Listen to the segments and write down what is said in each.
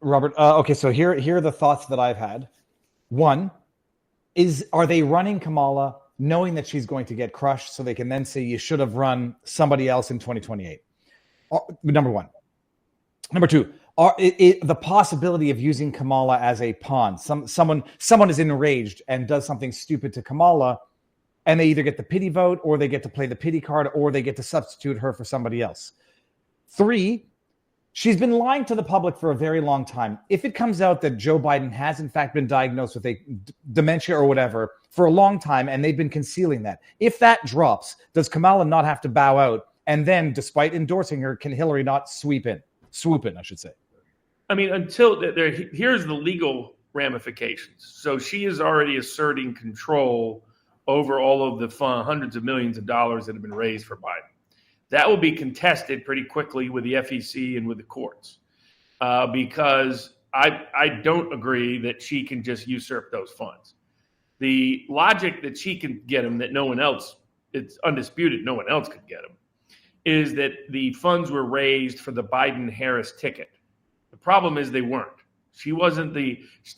Robert. Okay, so here are the thoughts that I've had. One are they running Kamala knowing that she's going to get crushed, so they can then say you should have run somebody else in 2028? Number one. Number two, the possibility of using Kamala as a pawn. Someone is enraged and does something stupid to Kamala, and they either get the pity vote, or they get to play the pity card, or they get to substitute her for somebody else. Three, she's been lying to the public for a very long time. If it comes out that Joe Biden has in fact been diagnosed with a dementia or whatever for a long time, and they've been concealing that, if that drops, does Kamala not have to bow out? And then, despite endorsing her, can Hillary not swoop in, I should say? I mean, until here's the legal ramifications. So she is already asserting control over all of the hundreds of millions of dollars that have been raised for Biden. That will be contested pretty quickly with the FEC and with the courts, because I don't agree that she can just usurp those funds. The logic that she can get them that no one else, it's undisputed, no one else could get them, is that the funds were raised for the Biden-Harris ticket. The problem is they weren't. She wasn't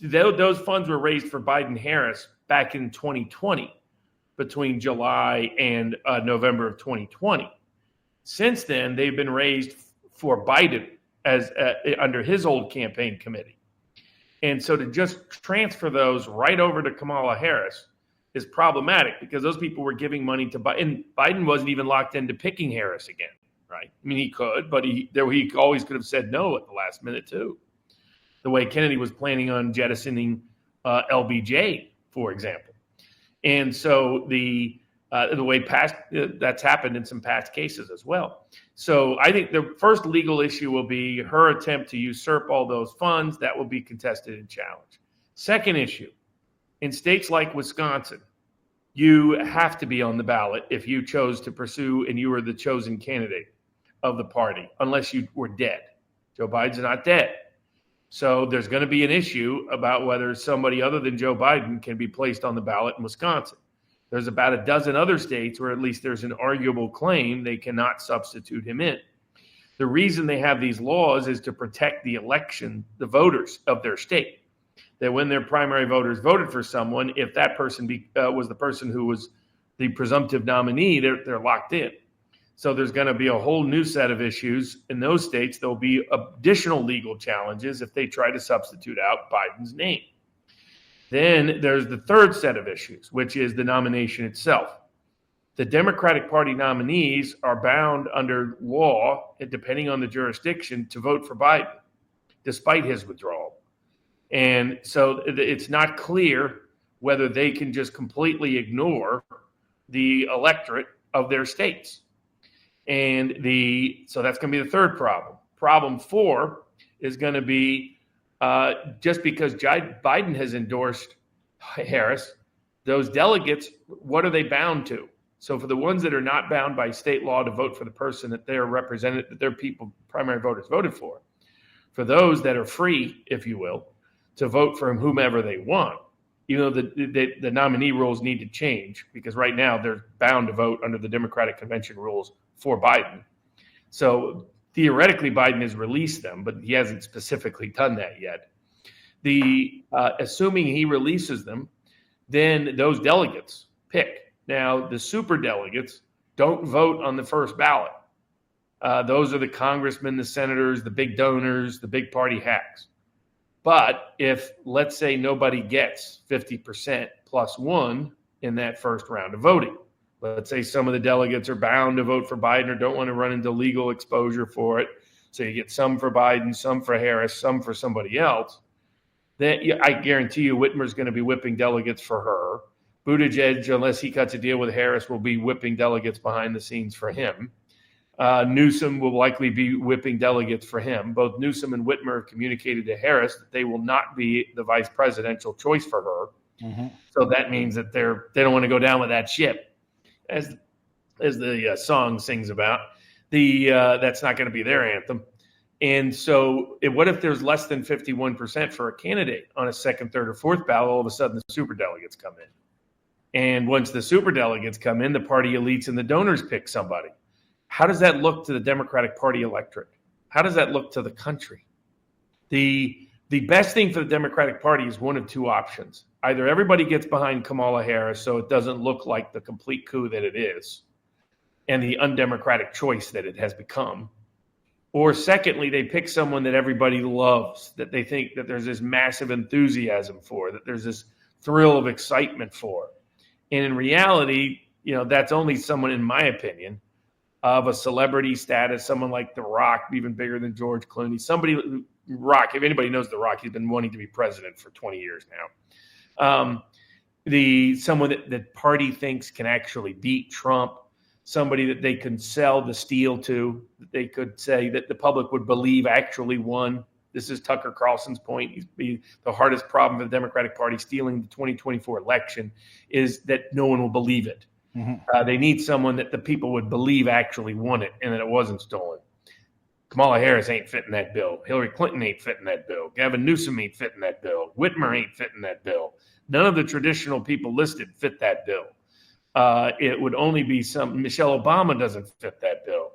those funds were raised for Biden-Harris back in 2020, between July and November of 2020. Since then, they've been raised for Biden as under his old campaign committee. And so to just transfer those right over to Kamala Harris is problematic, because those people were giving money to Biden. Biden wasn't even locked into picking Harris again, right? I mean, he could, but he always could have said no at the last minute too. The way Kennedy was planning on jettisoning LBJ, for example. And so the way that's happened in some past cases as well. So I think the first legal issue will be her attempt to usurp all those funds. That will be contested and challenged. Second issue, in states like Wisconsin, you have to be on the ballot if you chose to pursue and you were the chosen candidate of the party, unless you were dead. Joe Biden's not dead. So there's going to be an issue about whether somebody other than Joe Biden can be placed on the ballot in Wisconsin. There's about a dozen other states where at least there's an arguable claim they cannot substitute him in. The reason they have these laws is to protect the voters of their state. That when their primary voters voted for someone, if that person was the person who was the presumptive nominee, they're locked in. So there's going to be a whole new set of issues in those states. There'll be additional legal challenges if they try to substitute out Biden's name. Then there's the third set of issues, which is the nomination itself. The Democratic Party nominees are bound under law, depending on the jurisdiction, to vote for Biden, despite his withdrawal. And so it's not clear whether they can just completely ignore the electorate of their states. And so that's going to be the third problem. Problem 4 is going to be just because Biden has endorsed Harris, those delegates, what are they bound to? So for the ones that are not bound by state law to vote for the person that they're represented, that their primary voters voted for those that are free, if you will, to vote for whomever they want, the nominee rules need to change, because right now they're bound to vote under the Democratic Convention rules for Biden. So theoretically, Biden has released them, but he hasn't specifically done that yet. Assuming he releases them, then those delegates pick. Now, the super delegates don't vote on the first ballot. Those are the congressmen, the senators, the big donors, the big party hacks. But if, let's say, nobody gets 50% plus one in that first round of voting, let's say some of the delegates are bound to vote for Biden or don't want to run into legal exposure for it, so you get some for Biden, some for Harris, some for somebody else, then I guarantee you Whitmer's going to be whipping delegates for her. Buttigieg, unless he cuts a deal with Harris, will be whipping delegates behind the scenes for him. Newsom will likely be whipping delegates for him. Both Newsom and Whitmer have communicated to Harris that they will not be the vice presidential choice for her. Mm-hmm. So that means that they don't want to go down with that ship, as the song sings about. That's not going to be their anthem. And so what if there's less than 51% for a candidate on a second, third, or fourth ballot? All of a sudden, the superdelegates come in. And once the superdelegates come in, the party elites and the donors pick somebody. How does that look to the Democratic Party electorate? How does that look to the country? The The best thing for the Democratic Party is one of two options. Either everybody gets behind Kamala Harris so it doesn't look like the complete coup that it is and the undemocratic choice that it has become. Or secondly, they pick someone that everybody loves, that they think that there's this massive enthusiasm for, that there's this thrill of excitement for. And in reality, that's only someone, in my opinion, of a celebrity status, someone like The Rock, even bigger than George Clooney, somebody, Rock, if anybody knows The Rock, he's been wanting to be president for 20 years now. Someone that the party thinks can actually beat Trump, somebody that they can sell the steal to, that they could say that the public would believe actually won. This is Tucker Carlson's point. The hardest problem for the Democratic Party stealing the 2024 election is that no one will believe it. Mm-hmm. They need someone that the people would believe actually won it and that it wasn't stolen. Kamala Harris ain't fitting that bill. Hillary Clinton ain't fitting that bill. Gavin Newsom ain't fitting that bill. Whitmer ain't fitting that bill. None of the traditional people listed fit that bill. It would only be Michelle Obama doesn't fit that bill.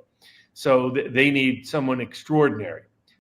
So they need someone extraordinary.